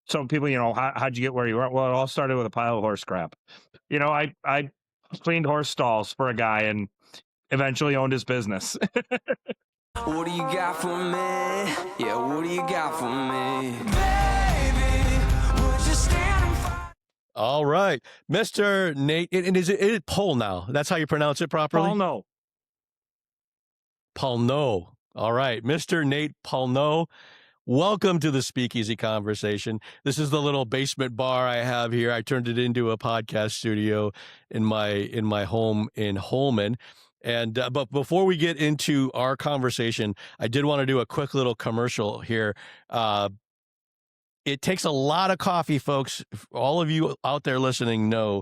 So people, how'd you get where you are? Well, it all started with a pile of horse crap. I cleaned horse stalls for a guy and eventually owned his business. What do you got for me? Yeah, what do you got for me? Baby, would you stand and fight? All right, Mr. Nate, and is it Pollnow? That's how you pronounce it properly? Pollnow. Pollnow. All right, Mr. Nate Pollnow. Welcome to the Speakeasy conversation. This is the little basement bar I have here. I turned it into a podcast studio in my home in Holman. And but before we get into our conversation, I did want to do a quick little commercial here. It takes a lot of coffee, folks. All of you out there listening know,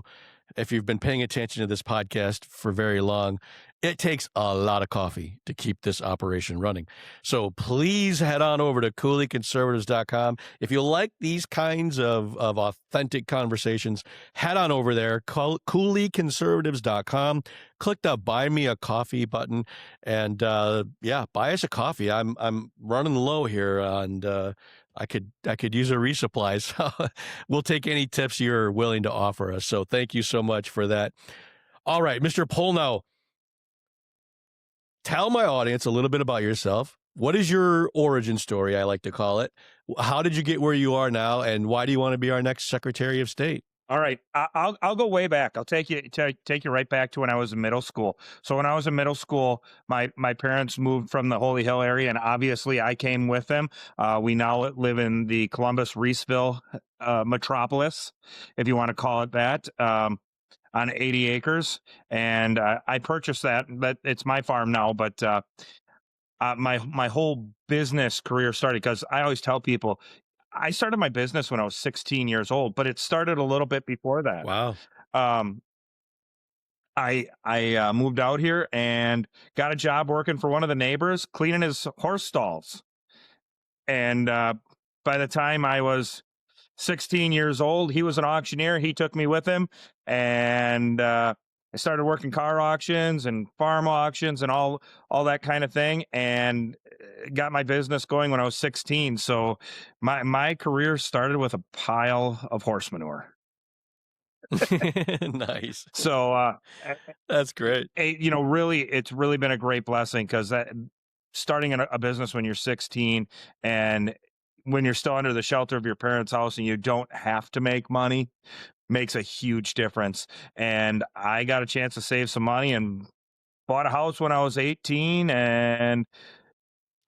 if you've been paying attention to this podcast for very long, it takes a lot of coffee to keep this operation running. So please head on over to cooleyconservatives.com. If you like these kinds of authentic conversations, head on over there, cooleyconservatives.com. Click the Buy Me a Coffee button, and buy us a coffee. I'm running low here, and I could use a resupply. So we'll take any tips you're willing to offer us. So thank you so much for that. All right, Mr. Pollnow, tell my audience a little bit about yourself. What is your origin story, I like to call it? How did you get where you are now, and why do you want to be our next Secretary of State? All right, I'll go way back. I'll take you right back to when I was in middle school. So when I was in middle school, my parents moved from the Holy Hill area, and obviously I came with them. We now live in the Columbus-Reeseville metropolis, if you want to call it that, on 80 acres. And I purchased that, but it's my farm now. But my whole business career started because I always tell people, I started my business when I was 16 years old, but it started a little bit before that. Wow. I moved out here and got a job working for one of the neighbors, cleaning his horse stalls. And by the time I was 16 years old, he was an auctioneer. He took me with him, and I started working car auctions and farm auctions and all that kind of thing, and got my business going when I was 16. So my career started with a pile of horse manure. Nice. So that's great. Really, it's really been a great blessing, because starting a business when you're 16 and when you're still under the shelter of your parents' house and you don't have to make money makes a huge difference. And I got a chance to save some money and bought a house when I was 18, and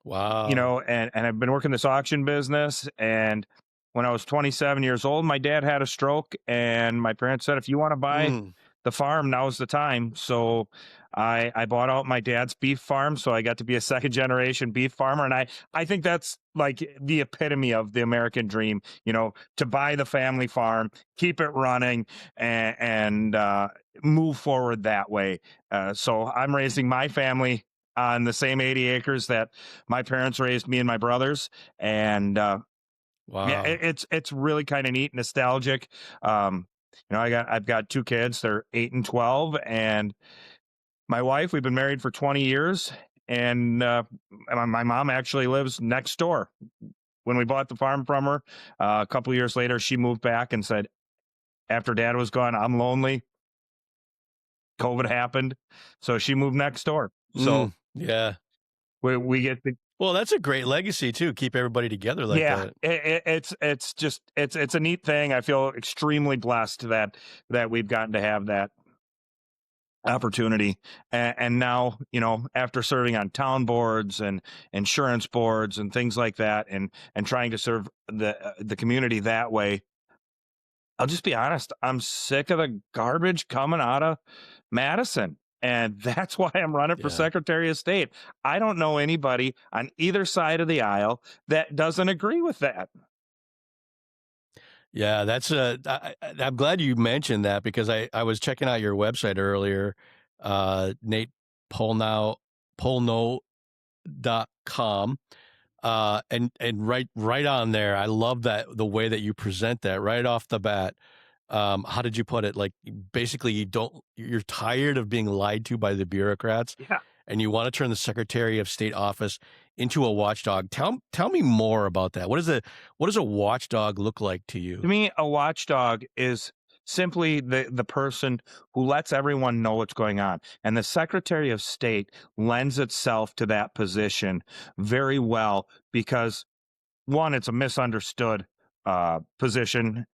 wow, and I've been working this auction business. And when I was 27 years old, my dad had a stroke, and my parents said, if you want to buy the farm, now's the time. So I bought out my dad's beef farm, so I got to be a second generation beef farmer. And I think that's like the epitome of the American dream, to buy the family farm, keep it running, and move forward that way. So I'm raising my family on the same 80 acres that my parents raised me and my brothers. And wow, yeah, it's really kind of neat, nostalgic. I've got two kids. They're 8 and 12, and my wife, we've been married for 20 years, and my mom actually lives next door. When we bought the farm from her, a couple of years later, she moved back and said, after Dad was gone, I'm lonely. COVID happened, so she moved next door. So yeah, we get to. Well, that's a great legacy too. Keep everybody together like that. It's a neat thing. I feel extremely blessed that we've gotten to have that opportunity. And now, after serving on town boards and insurance boards and things like that, and trying to serve the community that way, I'll just be honest, I'm sick of the garbage coming out of Madison. And that's why I'm running for Secretary of State. I don't know anybody on either side of the aisle that doesn't agree with that. Yeah, I'm glad you mentioned that, because I was checking out your website earlier, Nate Pollnow, Pollnow.com. And right on there, I love that, the way that you present that right off the bat. How did you put it? Like, basically you're tired of being lied to by the bureaucrats, Yeah. and you want to turn the Secretary of State office into a watchdog. Tell me more about that. What does a watchdog look like to you? To me, a watchdog is simply the person who lets everyone know what's going on. And the Secretary of State lends itself to that position very well because one, it's a misunderstood position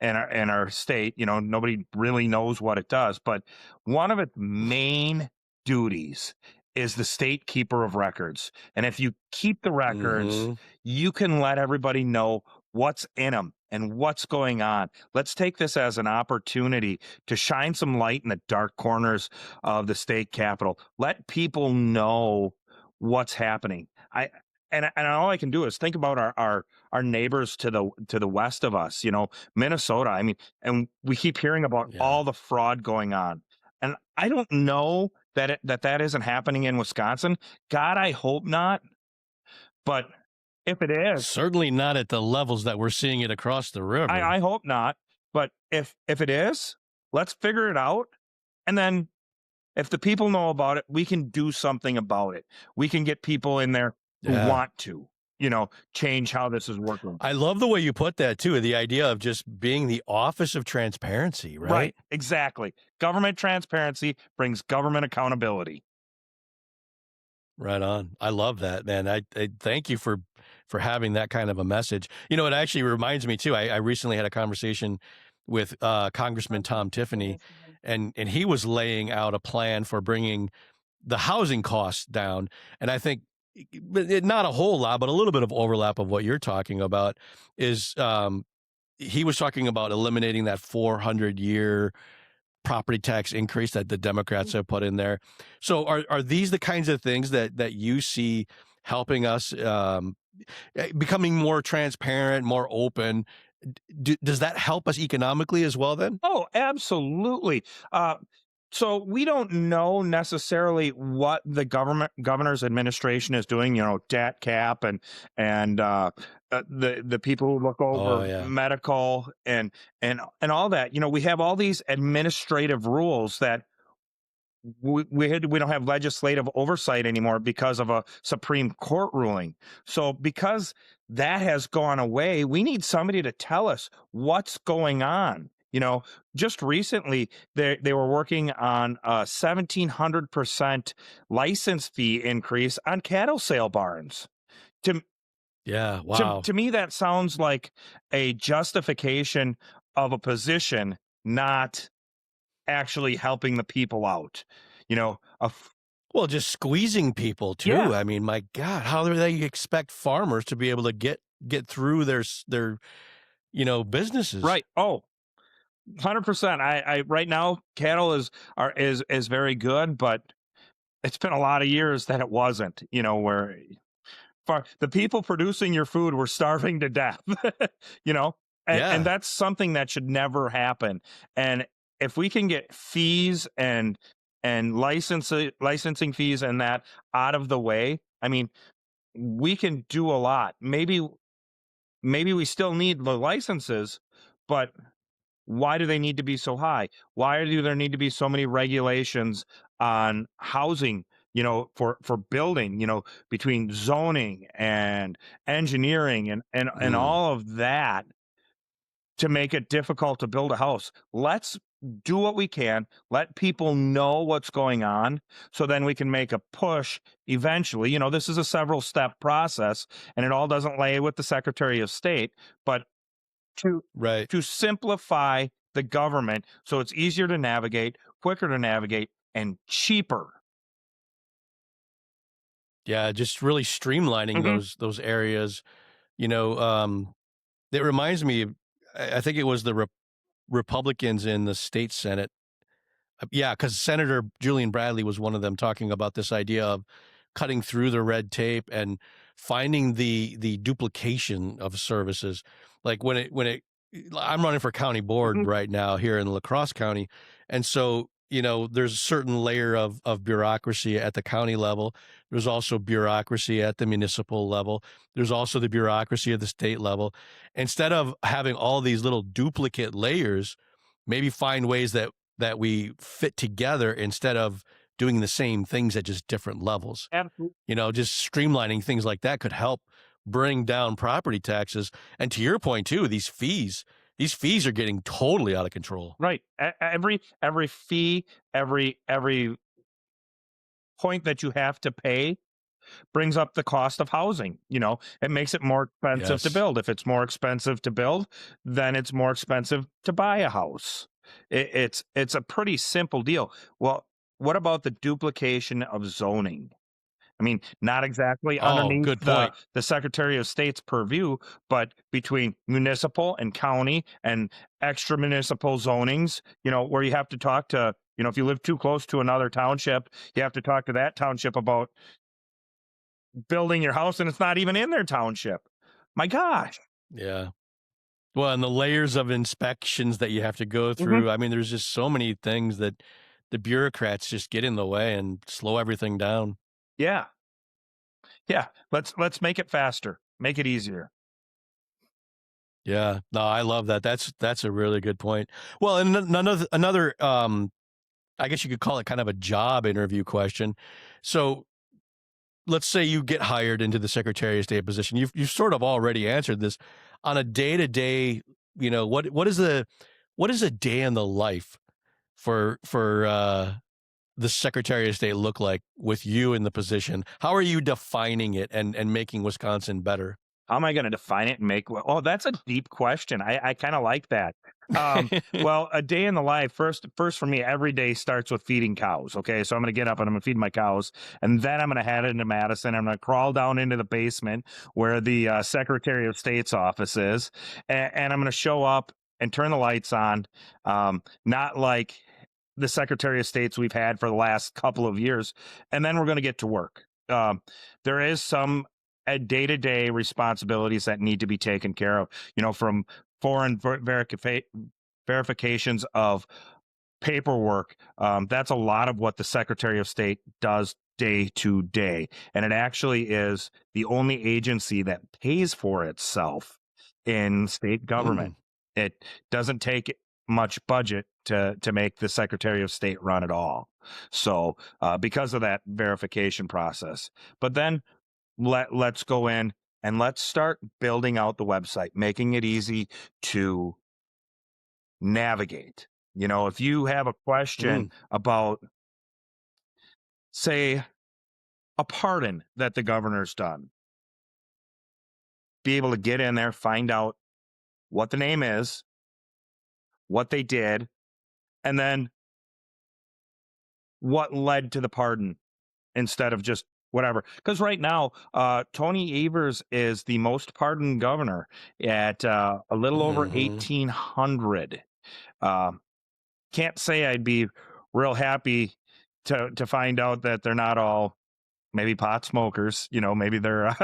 in our state. You know, nobody really knows what it does, but one of its main duties is the state keeper of records. And if you keep the records, you can let everybody know what's in them and what's going on. Let's take this as an opportunity to shine some light in the dark corners of the state capitol. Let people know what's happening. And all I can do is think about our neighbors to the west of us, you know, Minnesota. I mean, and we keep hearing about all the fraud going on. And I don't know that isn't happening in Wisconsin. God, I hope not. But if it is, certainly not at the levels that we're seeing it across the river. I hope not. But if it is, let's figure it out. And then if the people know about it, we can do something about it. We can get people in there who want to, you know, change how this is working. I love the way you put that too. The idea of just being the office of transparency, right? Right. Exactly. Government transparency brings government accountability. Right on. I love that, man. I thank you for having that kind of a message. You know, it actually reminds me too. I recently had a conversation with Congressman Tom Tiffany, and he was laying out a plan for bringing the housing costs down. And I think not a whole lot, but a little bit of overlap of what you're talking about is he was talking about eliminating that 400-year property tax increase that the Democrats have put in there. So are these the kinds of things that you see helping us becoming more transparent, more open? Does that help us economically as well then? Oh, absolutely. So we don't know necessarily what the governor's administration is doing, you know, debt cap and the people who look over medical and all that. You know, we have all these administrative rules that we don't have legislative oversight anymore because of a Supreme Court ruling. So because that has gone away, we need somebody to tell us what's going on. You know, just recently they were working on a 1,700% license fee increase on cattle sale barns. To me, that sounds like a justification of a position, not actually helping the people out. You know, well, just squeezing people too. Yeah. I mean, my God, how do they expect farmers to be able to get through their businesses? Right. Oh, 100%. I right now cattle is very good, but it's been a lot of years that it wasn't. You know, where the people producing your food were starving to death. You know, and that's something that should never happen. And if we can get fees and licensing fees and that out of the way, I mean, we can do a lot. Maybe we still need the licenses, but why do they need to be so high? Why do there need to be so many regulations on housing, you know, for building, you know, between zoning and engineering and all of that to make it difficult to build a house? Let's do what we can. Let people know what's going on so then we can make a push eventually. You know, this is a several step process and it all doesn't lay with the Secretary of State, but to simplify the government so it's easier to navigate, quicker to navigate, and cheaper. Yeah, just really streamlining those areas. You know, it reminds me of, I think it was the Republicans in the state Senate. Yeah, because Senator Julian Bradley was one of them, talking about this idea of cutting through the red tape and finding the duplication of services. Like when it I'm running for county board right now here in La Crosse County, and so you know there's a certain layer of bureaucracy at the county level. There's also bureaucracy at the municipal level. There's also the bureaucracy at the state level. Instead of having all these little duplicate layers, maybe find ways that we fit together instead of doing the same things at just different levels. Absolutely. Just streamlining things like that could help bring down property taxes. And to your point too, these fees are getting totally out of control. Right. Every fee, every point that you have to pay brings up the cost of housing. It makes it more expensive to Yes. build. If it's more expensive to build, then it's more expensive to buy a house. It's a pretty simple deal. Well, what about the duplication of zoning? I mean, not exactly Oh, underneath good point. the Secretary of State's purview, but between municipal and county and extra municipal zonings, where you have to talk to, if you live too close to another township, you have to talk to that township about building your house, and it's not even in their township. My gosh. Yeah. Well, and the layers of inspections that you have to go through. I mean, there's just so many things that the bureaucrats just get in the way and slow everything down. Yeah. Yeah. Let's make it faster. Make it easier. Yeah. No, I love that. That's a really good point. Well, and another I guess you could call it kind of a job interview question. So let's say you get hired into the Secretary of State position. You've sort of already answered this. On a day-to-day, what is a day in the life for the Secretary of State look like with you in the position? How are you defining it and making Wisconsin better? How am I going to define it and oh, that's a deep question. I kind of like that. Well, a day in the life, first for me, every day starts with feeding cows. Okay. So I'm going to get up and I'm going to feed my cows, and then I'm going to head into Madison. I'm going to crawl down into the basement where the Secretary of State's office is. And I'm going to show up and turn the lights on. Not like the Secretary of State's we've had for the last couple of years. And then we're going to get to work. There is some day-to-day responsibilities that need to be taken care of, from foreign verifications of paperwork. That's a lot of what the Secretary of State does day to day. And it actually is the only agency that pays for itself in state government. It doesn't take much budget to make the Secretary of State run at all. So because of that verification process. But then let's go in and let's start building out the website, making it easy to navigate. If you have a question about, say, a pardon that the governor's done, be able to get in there, find out what the name is, what they did, and then what led to the pardon instead of just whatever. Because right now, Tony Evers is the most pardoned governor at a little over 1,800. Can't say I'd be real happy to find out that they're not all maybe pot smokers. Maybe there's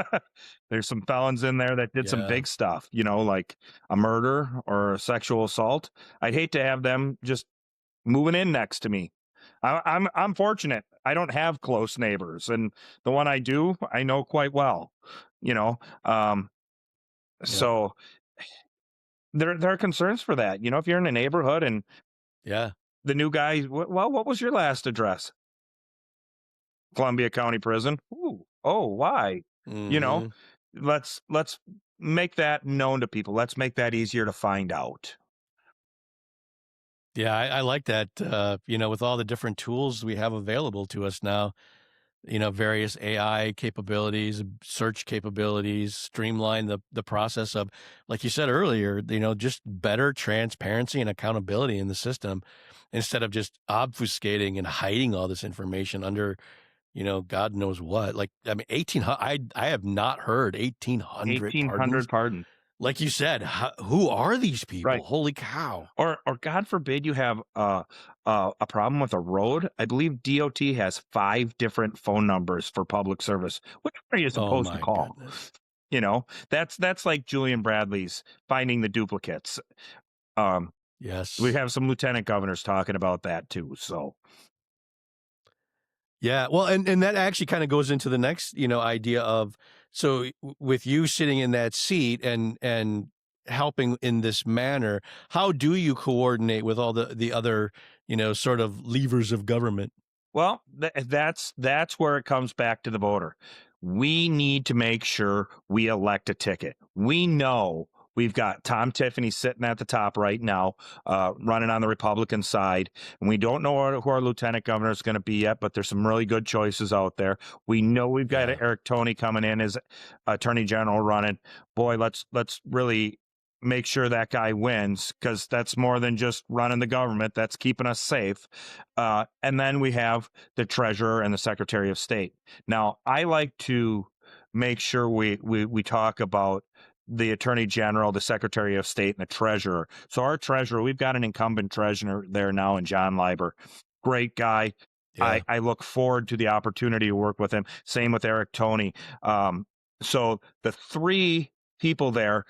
some felons in there that did some big stuff, like a murder or a sexual assault. I'd hate to have them just moving in next to me. I'm fortunate. I don't have close neighbors, and the one I do, I know quite well. So there are concerns for that. If you're in a neighborhood and the new guy, well, what was your last address? Columbia County Prison. Ooh, oh, why? Let's make that known to people. Let's make that easier to find out. Yeah, I like that. With all the different tools we have available to us now, various AI capabilities, search capabilities, streamline the process of, like you said earlier, just better transparency and accountability in the system instead of just obfuscating and hiding all this information under, God knows what. Like, I mean, 1,800, I have not heard 1,800 pardons. Like you said, who are these people? Right. Holy cow. Or God forbid you have a problem with a road. I believe DOT has 5 different phone numbers for public service. Which one are you supposed to call? Goodness. That's like Julian Bradley's finding the duplicates. Yes. We have some lieutenant governors talking about that too. So yeah, well, and that actually kind of goes into the next, idea of, so with you sitting in that seat and helping in this manner, how do you coordinate with all the other, sort of levers of government? Well, that's where it comes back to the voter. We need to make sure we elect a ticket. We know we've got Tom Tiffany sitting at the top right now, running on the Republican side, and we don't know who our lieutenant governor is going to be yet, but there's some really good choices out there. We know we've got Yeah. Eric Toney coming in as Attorney General running. Boy, let's really make sure that guy wins, because that's more than just running the government. That's keeping us safe. And then we have the treasurer and the secretary of state. Now, I like to make sure we talk about the attorney general, the secretary of state, and the treasurer. So our treasurer, we've got an incumbent treasurer there now in John Leiber. Great guy. Yeah. I look forward to the opportunity to work with him. Same with Eric Toney. So the three people there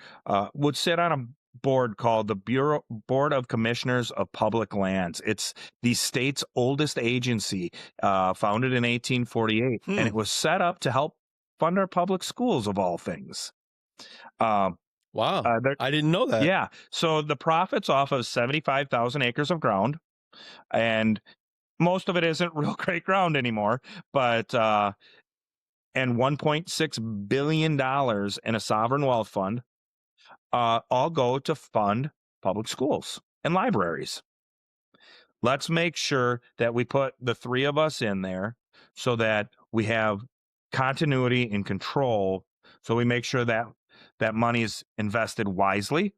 would sit on a board called the Board of Commissioners of Public Lands. It's the state's oldest agency, founded in 1848, and it was set up to help fund our public schools, of all things. Wow. I didn't know that. Yeah. So the profits off of 75,000 acres of ground, and most of it isn't real great ground anymore, but and $1.6 billion in a sovereign wealth fund, all go to fund public schools and libraries. Let's make sure that we put the three of us in there so that we have continuity and control. So we make sure that that money is invested wisely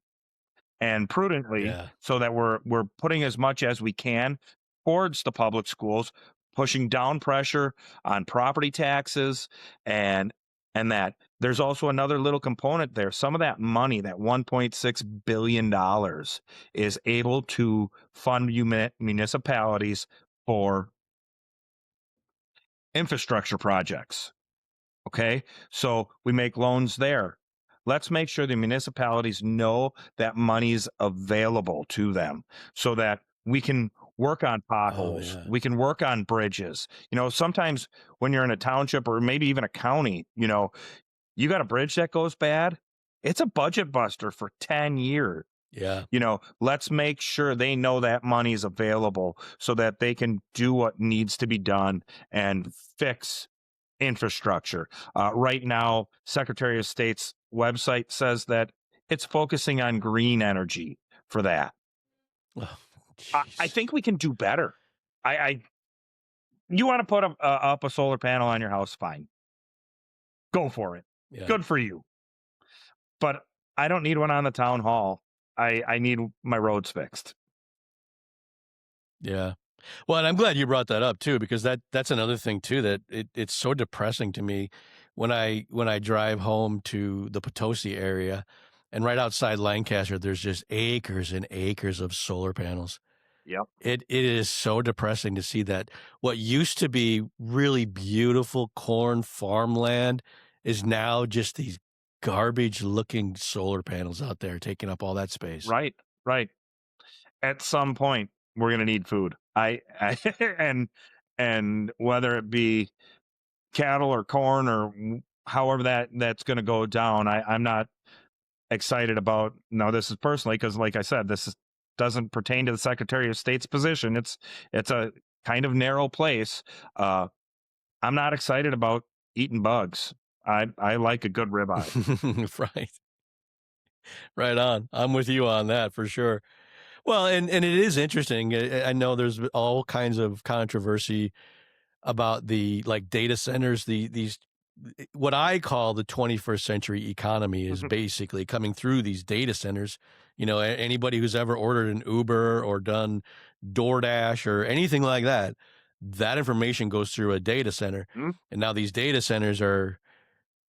and prudently, Yeah. so that we're putting as much as we can towards the public schools, pushing down pressure on property taxes, and that there's also another little component there. Some of that money, that $1.6 billion, is able to fund municipalities for infrastructure projects. Okay. So we make loans there. Let's make sure the municipalities know that money's available to them, so that we can work on potholes. yeah. We can work on bridges. You know, sometimes when you're in a township or maybe even a county, you know, you got a bridge that goes bad, it's a budget buster for 10 years. Yeah. You know, let's make sure they know that money is available so that they can do what needs to be done and fix infrastructure. Right now, Secretary of State's website says that it's focusing on green energy for that. Oh, I think we can do better. You want to put up a solar panel on your house? Fine. Go for it. Yeah. Good for you. But I don't need one on the town hall. I need my roads fixed. Yeah. Well, and I'm glad you brought that up too, because that's another thing too, that it's so depressing to me when I drive home to the Potosi area, and right outside Lancaster, there's just acres and acres of solar panels. Yep. It is so depressing to see that what used to be really beautiful corn farmland is now just these garbage looking solar panels out there taking up all that space. Right. At some point, we're going to need food. And whether it be cattle or corn or however that's going to go down, I'm not excited about. No, this is personally, because like I said, doesn't pertain to the Secretary of State's position. It's a kind of narrow place. I'm not excited about eating bugs. I like a good ribeye. Right on. I'm with you on that for sure. Well, and it is interesting. I know there's all kinds of controversy about the data centers. These what I call the 21st century economy is basically coming through these data centers. You know, anybody who's ever ordered an Uber or done DoorDash or anything like that, that information goes through a data center. Mm-hmm. And now these data centers are,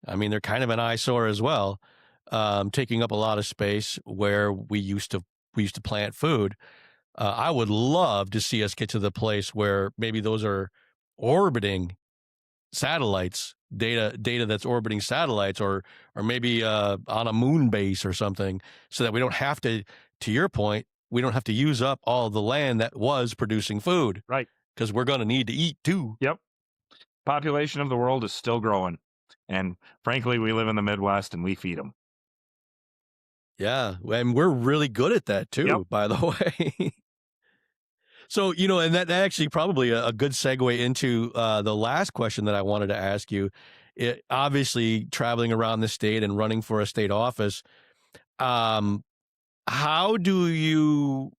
I mean, they're kind of an eyesore as well, taking up a lot of space where we used to plant food. I would love to see us get to the place where maybe those are orbiting satellites, data that's orbiting satellites, or maybe on a moon base or something, so that we don't have to your point, we don't have to use up all the land that was producing food. Right. Because we're going to need to eat too. Yep. Population of the world is still growing. And frankly, we live in the Midwest and we feed them. Yeah. And we're really good at that too, Yep. by the way. So, and that actually probably a good segue into the last question that I wanted to ask you. Obviously, traveling around the state and running for a state office, um, how do you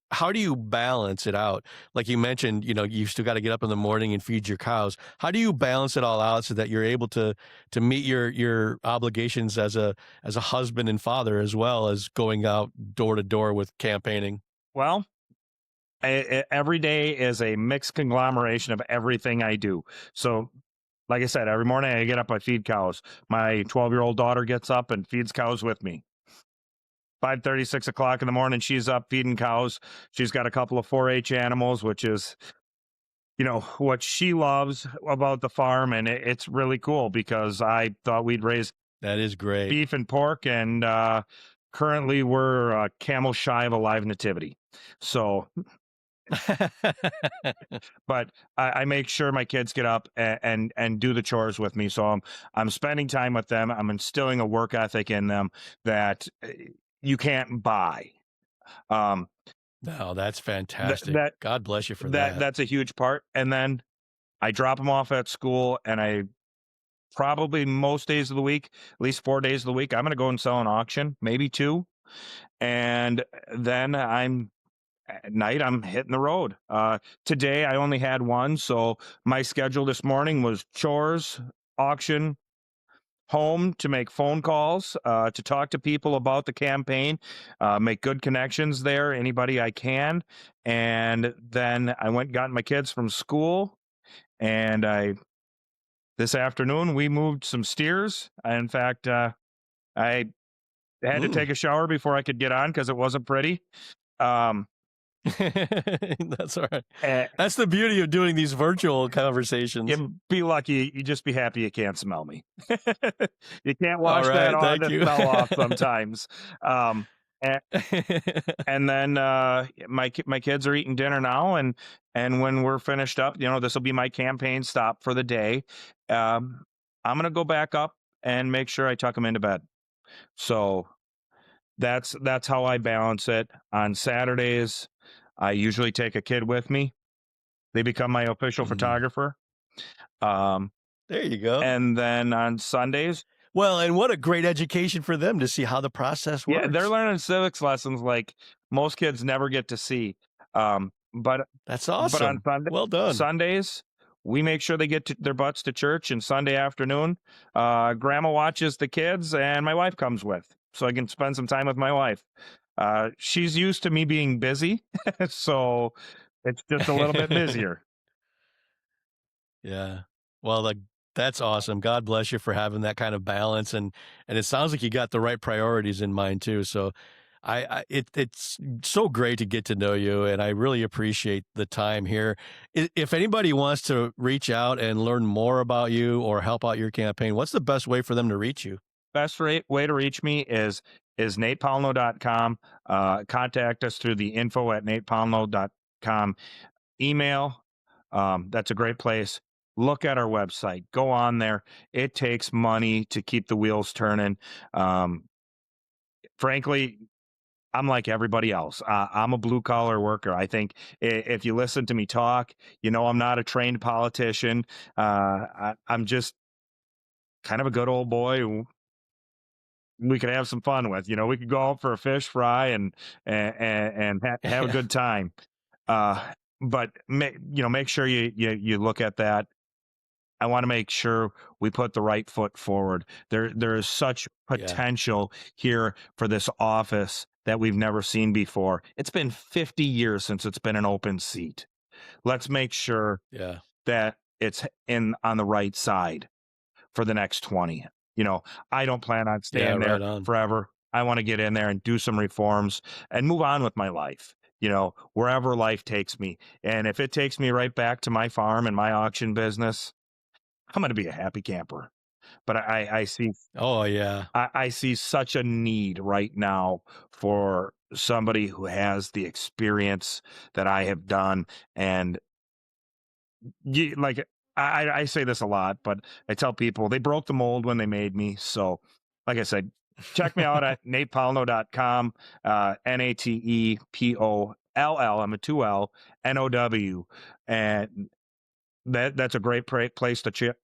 balance it out? Like you mentioned, you still got to get up in the morning and feed your cows. How do you balance it all out so that you're able to meet your obligations as a husband and father, as well as going out door to door with campaigning? Well, every day is a mixed conglomeration of everything I do. So, like I said, every morning I get up, I feed cows. My 12-year-old daughter gets up and feeds cows with me. 5:30, 6 o'clock in the morning, she's up feeding cows. She's got a couple of 4-H animals, which is, what she loves about the farm. And it's really cool because I thought we'd raise That is great. beef and pork. And currently we're camel shy of a live nativity. So, but I make sure my kids get up and do the chores with me. So I'm spending time with them. I'm instilling a work ethic in them that you can't buy. No, that's fantastic. that God bless you for that. That's a huge part. And then I drop them off at school, and I probably most days of the week, at least 4 days of the week, I'm going to go and sell an auction, maybe 2. And then at night, I'm hitting the road. Today, I only had 1. So my schedule this morning was chores, auction, home to make phone calls, to talk to people about the campaign, make good connections there, anybody I can. And then I went and got my kids from school. And this afternoon, we moved some steers. In fact, I had to take a shower before I could get on because it wasn't pretty. That's all right. That's the beauty of doing these virtual conversations. You be lucky. You just be happy you can't smell me. You can't wash that on to smell off sometimes. And then my kids are eating dinner now, and when we're finished up, this will be my campaign stop for the day. I'm gonna go back up and make sure I tuck them into bed. So that's how I balance it. On Saturdays, I usually take a kid with me. They become my official photographer. There you go. And then on Sundays, well, and what a great education for them to see how the process works. Yeah, they're learning civics lessons like most kids never get to see. But that's awesome. But on well done. Sundays, we make sure they get their butts to church. And Sunday afternoon, Grandma watches the kids, and my wife comes with, so I can spend some time with my wife. She's used to me being busy, so it's just a little bit busier. Yeah. Well, that's awesome. God bless you for having that kind of balance, and it sounds like you got the right priorities in mind too. So, it's so great to get to know you, and I really appreciate the time here. If anybody wants to reach out and learn more about you or help out your campaign, what's the best way for them to reach you? Best way to reach me is natepollnow.com. Contact us through the info@natepollnow.com email. That's a great place. Look at our website. Go on there. It takes money to keep the wheels turning. Frankly, I'm like everybody else. I'm a blue collar worker. I think if you listen to me talk, I'm not a trained politician. I'm just kind of a good old boy we could have some fun with. We could go out for a fish fry and have a good time. But make sure you look at that. I want to make sure we put the right foot forward. There is such potential here for this office that we've never seen before. It's been 50 years since it's been an open seat. Let's make sure that it's on the right side for the next 20. I don't plan on staying there forever. I want to get in there and do some reforms and move on with my life, wherever life takes me. And if it takes me right back to my farm and my auction business, I'm going to be a happy camper. But I see. Oh, yeah. I see such a need right now for somebody who has the experience that I have done. And I say this a lot, but I tell people they broke the mold when they made me. So, like I said, check me out at natepollnow.com, Pollnow. I'm a 2L NOW, and that's a great place to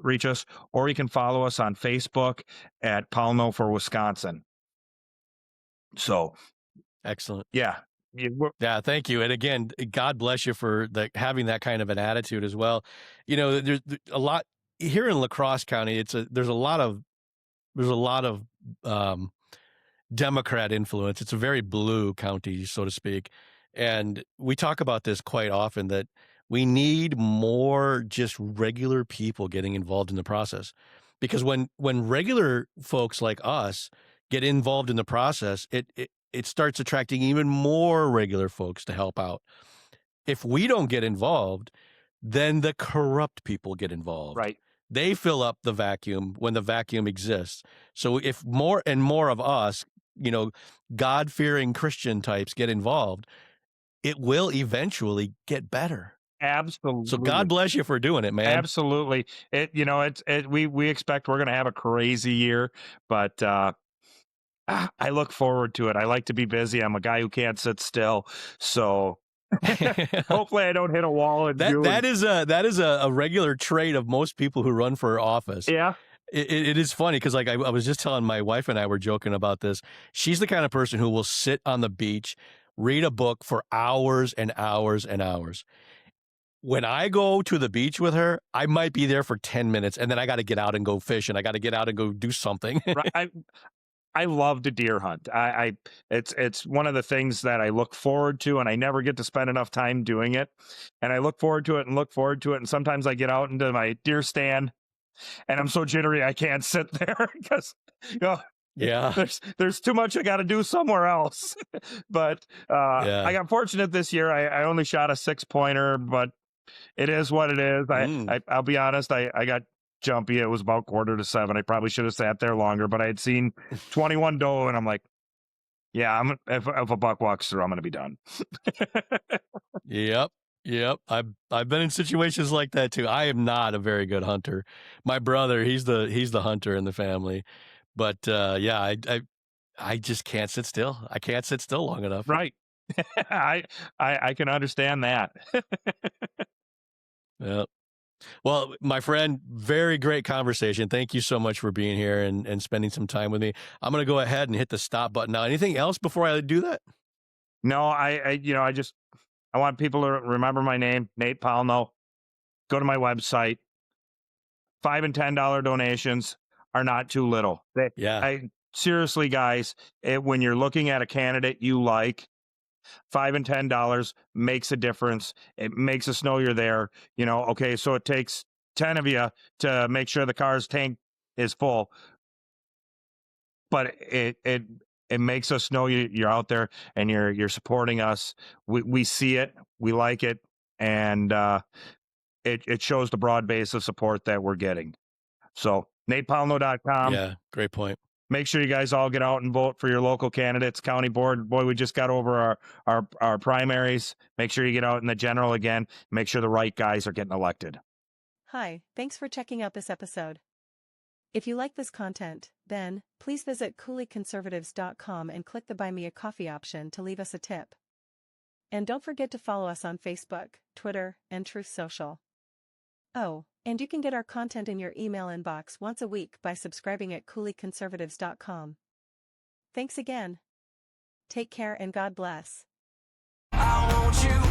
reach us, or you can follow us on Facebook at Pollnow for Wisconsin. So, excellent. Yeah. Yeah, thank you. And again, God bless you for having that kind of an attitude as well. There's a lot here in La Crosse County. There's a lot of Democrat influence. It's a very blue county, so to speak. And we talk about this quite often, that we need more just regular people getting involved in the process. Because when regular folks like us get involved in the process, it starts attracting even more regular folks to help out. If we don't get involved, then the corrupt people get involved. Right. They fill up the vacuum when the vacuum exists. So if more and more of us, God-fearing Christian types get involved, it will eventually get better. Absolutely. So God bless you for doing it, man. Absolutely. We expect we're going to have a crazy year, but I look forward to it. I like to be busy. I'm a guy who can't sit still. So hopefully I don't hit a wall in June. That is a regular trait of most people who run for office. Yeah. It is funny because I was just telling my wife and I were joking about this. She's the kind of person who will sit on the beach, read a book for hours and hours and hours. When I go to the beach with her, I might be there for 10 minutes and then I got to get out and go fish and I got to get out and go do something. Right. I love to deer hunt. It's one of the things that I look forward to, and I never get to spend enough time doing it. And I look forward to it. And sometimes I get out into my deer stand and I'm so jittery I can't sit there because yeah, there's too much I got to do somewhere else. But I got fortunate this year. I only shot a 6-pointer, but it is what it is. I'll be honest. I got jumpy. It was about 6:45. I probably should have sat there longer, but I had seen 21 doe, and I'm like, yeah, if a buck walks through, I'm going to be done. Yep. I've been in situations like that too. I am not a very good hunter. My brother, he's the hunter in the family, but I just can't sit still. I can't sit still long enough. Right. I can understand that. Yep. Well, my friend, very great conversation. Thank you so much for being here and spending some time with me. I'm going to go ahead and hit the stop button now. Anything else before I do that? No, I want people to remember my name, Nate Pollnow. Go to my website. $5 and $10 donations are not too little. Seriously, guys, when you're looking at a candidate you like, $5 and $10 makes a difference. It makes us know you're there. Okay, so it takes 10 of you to make sure the car's tank is full, but it makes us know you're out there and you're supporting us. We see it, we like it, and it shows the broad base of support that we're getting. So NatePollnow.com. Yeah, great point. Make sure you guys all get out and vote for your local candidates. County board, boy, we just got over our primaries. Make sure you get out in the general again. Make sure the right guys are getting elected. Hi, thanks for checking out this episode. If you like this content, then please visit cooleyconservatives.com and click the Buy Me a Coffee option to leave us a tip. And don't forget to follow us on Facebook, Twitter, and Truth Social. Oh, and you can get our content in your email inbox once a week by subscribing at cooleyconservatives.com. Thanks again. Take care and God bless. I want you